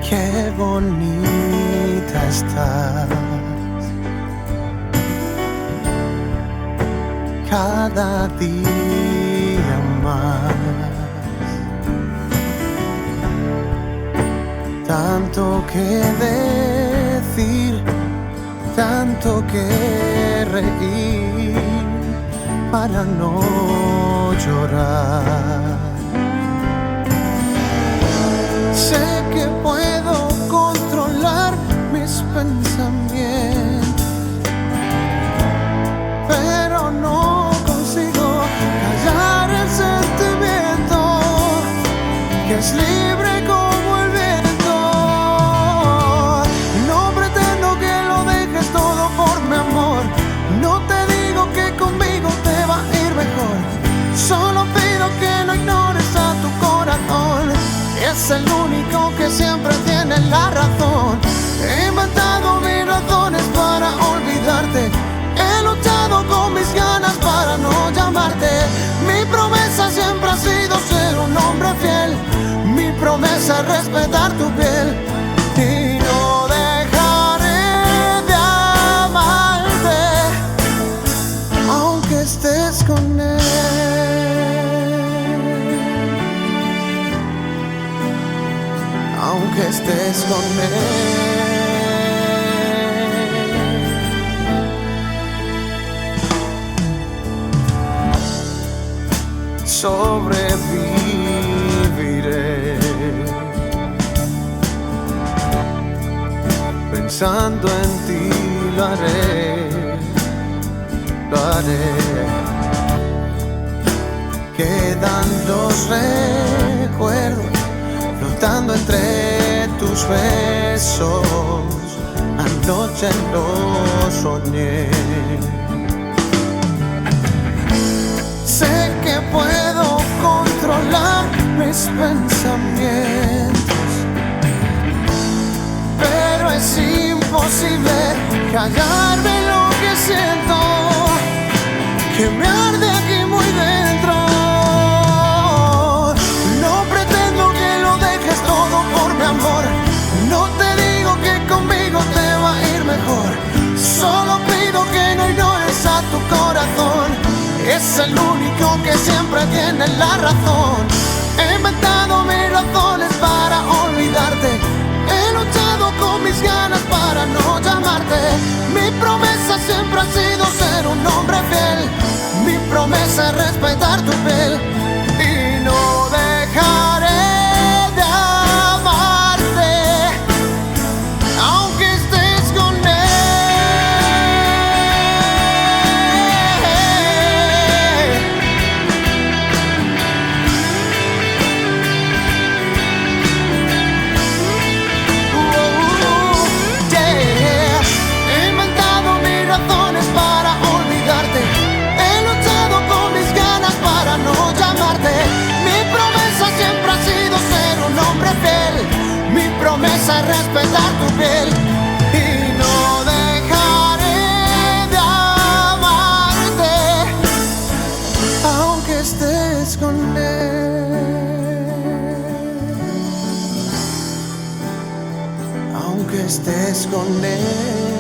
Qué bonita estás, cada día más. Tanto que decir, tanto que reír para no llorar. Sé que puedo controlar mis pensamientos, pero no consigo callar el sentimiento que es libre como el viento. No pretendo que lo dejes todo por mi amor, no te digo que conmigo te va a ir mejor, solo pido que no ignores a tu corazón. Es el único que siempre tiene la razón. He inventado mil razones para olvidarte, he luchado con mis ganas para no llamarte. Mi promesa siempre ha sido ser un hombre fiel, mi promesa es respetar tu piel y no dejaré de amarte aunque estés con él. Aunque estés con él. Sobreviviré pensando en ti, lo haré, lo haré. Quedan los recuerdos flotando entre tus besos, anoche lo soñé. Sé que puedo controlar mis pensamientos, pero es imposible callarme lo que siento, que me arde aquí muy dentro. No pretendo que lo dejes todo por mi amor, no te digo que conmigo te va a ir mejor, solo pido que no ignores a tu corazón. Es el único que siempre tiene la razón. He inventado mil razones para olvidarte, he luchado con mis ganas para no llamarte. Mi promesa siempre ha sido ser un hombre fiel, mi promesa es respetar tu piel y no dejaré de amarte aunque estés con él. He inventado mil razones para olvidarte, he luchado con mis ganas para no llamarte. Mi promesa siempre ha sido ser un hombre fiel, mi promesa es respetar tu piel y no dejaré de amarte aunque estés con él, aunque estés con él.